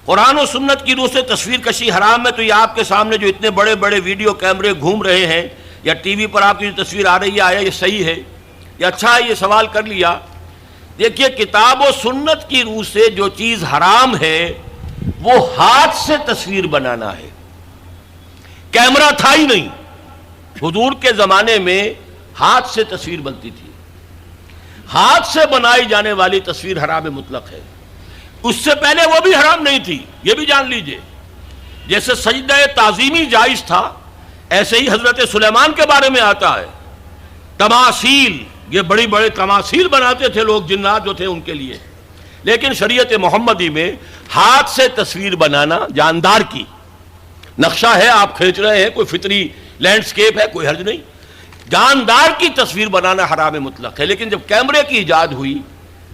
قرآن و سنت کی روح سے تصویر کشی حرام ہے، تو یہ آپ کے سامنے جو اتنے بڑے بڑے ویڈیو کیمرے گھوم رہے ہیں یا ٹی وی پر آپ کی جو تصویر آ رہی ہے، آیا یہ صحیح ہے یا اچھا ہے؟ یہ سوال کر لیا۔ دیکھیے، کتاب و سنت کی روح سے جو چیز حرام ہے وہ ہاتھ سے تصویر بنانا ہے۔ کیمرہ تھا ہی نہیں، حضور کے زمانے میں ہاتھ سے تصویر بنتی تھی۔ ہاتھ سے بنائی جانے والی تصویر حرام مطلق ہے۔ اس سے پہلے وہ بھی حرام نہیں تھی، یہ بھی جان لیجئے۔ جیسے سجدہ تعظیمی جائز تھا، ایسے ہی حضرت سلیمان کے بارے میں آتا ہے۔ تماثیل، یہ بڑی بڑے تماثیل بناتے تھے لوگ، جنات جو تھے ان کے لیے، لیکن شریعت محمدی میں ہاتھ سے تصویر بنانا، جاندار کی نقشہ ہے آپ کھینچ رہے ہیں، کوئی فطری لینڈسکیپ ہے، کوئی حرج نہیں، جاندار کی تصویر بنانا حرام مطلق ہے۔ لیکن جب کیمرے کی ایجاد ہوئی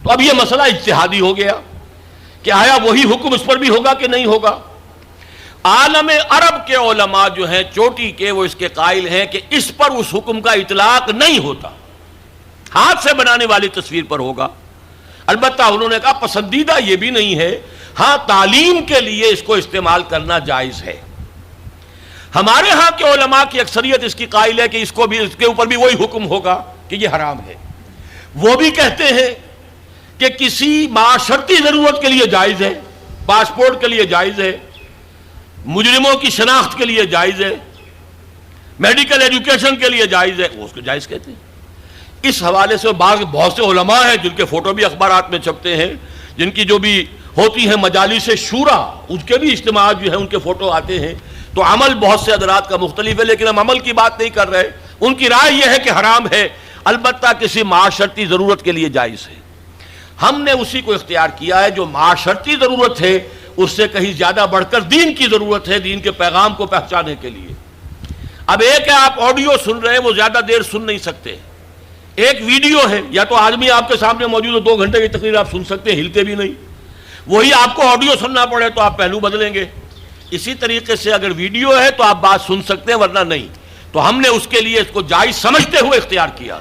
تو اب یہ مسئلہ اجتہادی ہو گیا کہ آیا وہی حکم اس پر بھی ہوگا کہ نہیں ہوگا۔ عالم عرب کے علماء جو ہیں چوٹی کے، وہ اس کے قائل ہیں کہ اس پر اس حکم کا اطلاق نہیں ہوتا، ہاتھ سے بنانے والی تصویر پر ہوگا۔ البتہ انہوں نے کہا پسندیدہ یہ بھی نہیں ہے، ہاں تعلیم کے لیے اس کو استعمال کرنا جائز ہے۔ ہمارے ہاں کے علماء کی اکثریت اس کی قائل ہے کہ اس کے اوپر بھی وہی حکم ہوگا کہ یہ حرام ہے۔ وہ بھی کہتے ہیں کہ کسی معاشرتی ضرورت کے لیے جائز ہے، پاسپورٹ کے لیے جائز ہے، مجرموں کی شناخت کے لیے جائز ہے، میڈیکل ایجوکیشن کے لیے جائز ہے، وہ اس کو جائز کہتے ہیں۔ اس حوالے سے بہت سے علماء ہیں جن کے فوٹو بھی اخبارات میں چھپتے ہیں، جن کی جو بھی ہوتی ہیں مجالس شورا، اس کے بھی اجتماعات جو ہیں ان کے فوٹو آتے ہیں۔ تو عمل بہت سے حضرات کا مختلف ہے، لیکن ہم عمل کی بات نہیں کر رہے۔ ان کی رائے یہ ہے کہ حرام ہے، البتہ کسی معاشرتی ضرورت کے لیے جائز ہے۔ ہم نے اسی کو اختیار کیا ہے جو معاشرتی ضرورت ہے، اس سے کہیں زیادہ بڑھ کر دین کی ضرورت ہے، دین کے پیغام کو پہنچانے کے لیے۔ اب ایک ہے آپ آڈیو سن رہے ہیں، وہ زیادہ دیر سن نہیں سکتے۔ ایک ویڈیو ہے، یا تو آدمی آپ کے سامنے موجود ہے، 2 گھنٹے کی تقریر آپ سن سکتے ہیں، ہلتے بھی نہیں۔ وہی آپ کو آڈیو سننا پڑے تو آپ پہلو بدلیں گے۔ اسی طریقے سے اگر ویڈیو ہے تو آپ بات سن سکتے ہیں، ورنہ نہیں۔ تو ہم نے اس کے لیے اس کو جائز سمجھتے ہوئے اختیار کیا۔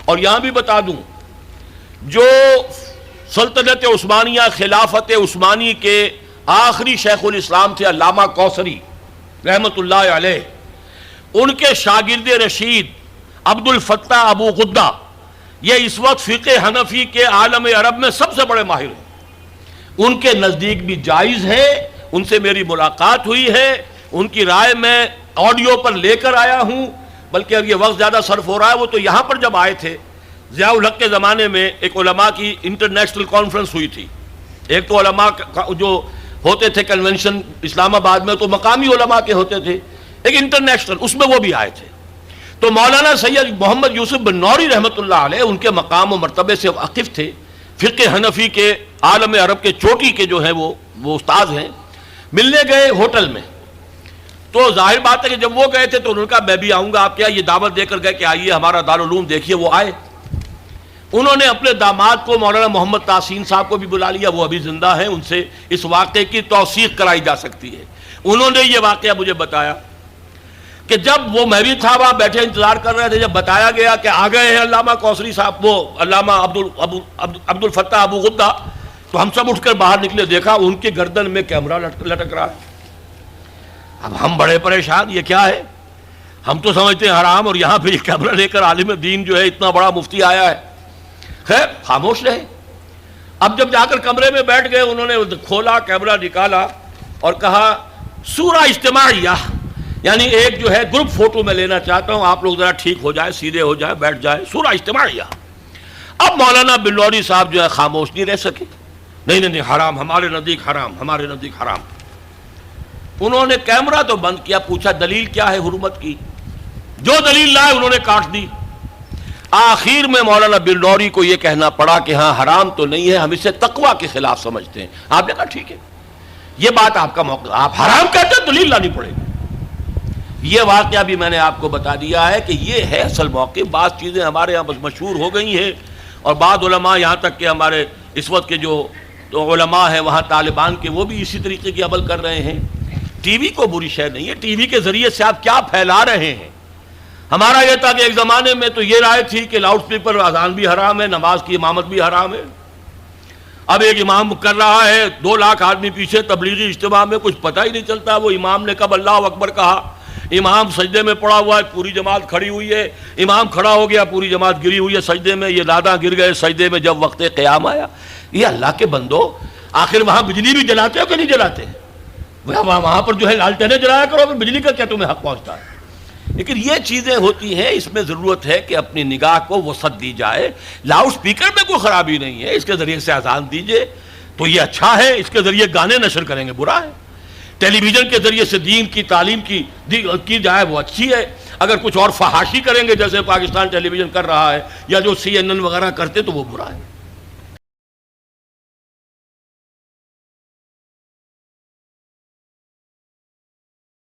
اور یہاں بھی بتا دوں، جو سلطنت عثمانیہ، خلافت عثمانی کے آخری شیخ الاسلام تھے علامہ کوثری رحمت اللہ علیہ، ان کے شاگرد رشید عبد الفتاح ابو غدہ، یہ اس وقت فقہ حنفی کے عالم عرب میں سب سے بڑے ماہر ہیں۔ ان کے نزدیک بھی جائز ہے، ان سے میری ملاقات ہوئی ہے، ان کی رائے میں آڈیو پر لے کر آیا ہوں۔ بلکہ اب یہ وقت زیادہ صرف ہو رہا ہے، وہ تو یہاں پر جب آئے تھے ضیاء الحق کے زمانے میں ایک علماء کی انٹرنیشنل کانفرنس ہوئی تھی۔ ایک تو علماء جو ہوتے تھے کنونشن اسلام آباد میں تو مقامی علماء کے ہوتے تھے، ایک انٹرنیشنل، اس میں وہ بھی آئے تھے۔ تو مولانا سید محمد یوسف بن نوری رحمت اللہ علیہ ان کے مقام و مرتبے سے واقف تھے، فقہ حنفی کے عالم عرب کے چوٹی کے جو ہیں وہ استاذ ہیں۔ ملنے گئے ہوٹل میں، تو ظاہر بات ہے کہ جب وہ گئے تھے تو انہوں نے کہا میں بھی آؤں گا، آپ کیا یہ دعوت دے کر گئے کہ آئیے ہمارا دارالعلوم دیکھیے۔ وہ آئے، انہوں نے اپنے داماد کو مولانا محمد تحسین صاحب کو بھی بلا لیا، وہ ابھی زندہ ہیں، ان سے اس واقعے کی توثیق کرائی جا سکتی ہے۔ انہوں نے یہ واقعہ مجھے بتایا کہ جب وہ، میں بھی تھا وہاں بیٹھے انتظار کر رہے تھے، جب بتایا گیا کہ آ گئے ہیں علامہ کوثری صاحب، وہ علامہ عبد الفتاح ابو غدہ، تو ہم سب اٹھ کر باہر نکلے، دیکھا ان کے گردن میں کیمرہ لٹک رہا ہے۔ اب ہم بڑے پریشان، یہ کیا ہے؟ ہم تو سمجھتے ہیں حرام، اور یہاں پہ یہ کیمرہ لے کر عالم دین جو ہے اتنا بڑا مفتی آیا ہے۔ خیر خاموش رہے۔ اب جب جا کر کمرے میں بیٹھ گئے، انہوں نے کھولا، کیمرہ نکالا اور کہا سورہ اجتماعیہ، یعنی ایک جو ہے گروپ فوٹو میں لینا چاہتا ہوں، آپ لوگ ذرا ٹھیک ہو جائے، سیدھے ہو جائے، بیٹھ جائے، سورہ اجتماعیہ۔ اب مولانا بن نوری صاحب جو ہے خاموش نہیں رہ سکے، نہیں حرام، ہمارے نزدیک حرام، ہمارے نزدیک حرام۔ انہوں نے کیمرہ تو بند کیا، پوچھا دلیل کیا ہے حرمت کی؟ جو دلیل لائے انہوں نے کاٹ دی۔ آخر میں مولانا بن نوری کو یہ کہنا پڑا کہ ہاں حرام تو نہیں ہے، ہم اسے تقویٰ کے خلاف سمجھتے ہیں۔ آپ نے کہا ٹھیک ہے، یہ بات آپ کا موقع، آپ حرام کہتے ہیں، دلیل لانی پڑے گی۔ یہ واقعہ بھی میں نے آپ کو بتا دیا ہے کہ یہ ہے اصل موقع۔ بعض چیزیں ہمارے یہاں بس مشہور ہو گئی ہیں، اور بعض علماء، یہاں تک کہ ہمارے اس وقت کے جو علماء ہیں وہاں طالبان کے، وہ بھی اسی طریقے کی عمل کر رہے ہیں۔ ٹی وی کو بری شے نہیں ہے، ٹی وی کے ذریعے سے آپ کیا پھیلا رہے ہیں۔ ہمارا یہ تھا کہ ایک زمانے میں تو یہ رائے تھی کہ لاؤڈ اسپیکر اذان بھی حرام ہے، نماز کی امامت بھی حرام ہے۔ اب ایک امام کر رہا ہے 2 لاکھ آدمی پیچھے تبلیغی اجتماع میں، کچھ پتہ ہی نہیں چلتا وہ امام نے کب اللہ اکبر کہا. امام سجدے میں پڑا ہوا ہے، پوری جماعت کھڑی ہوئی ہے. امام کھڑا ہو گیا، پوری جماعت گری ہوئی ہے سجدے میں. یہ دادا گر گئے سجدے میں جب وقت قیام آیا. یہ اللہ کے بندو، آخر وہاں بجلی بھی جلاتے ہو کہ نہیں جلاتے؟ وہاں پر جو ہے لالٹینیں جلایا کرو، بجلی کا کیا تمہیں حق پہنچتا ہے؟ لیکن یہ چیزیں ہوتی ہیں، اس میں ضرورت ہے کہ اپنی نگاہ کو وسعت دی جائے. لاؤڈ سپیکر میں کوئی خرابی نہیں ہے، اس کے ذریعے سے اذان دیجئے تو یہ اچھا ہے. اس کے ذریعے گانے نشر کریں گے برا ہے. ٹیلی ویژن کے ذریعے سے دین کی تعلیم کی جائے وہ اچھی ہے. اگر کچھ اور فحاشی کریں گے جیسے پاکستان ٹیلی ویژن کر رہا ہے یا جو CNN وغیرہ کرتے تو وہ برا ہے.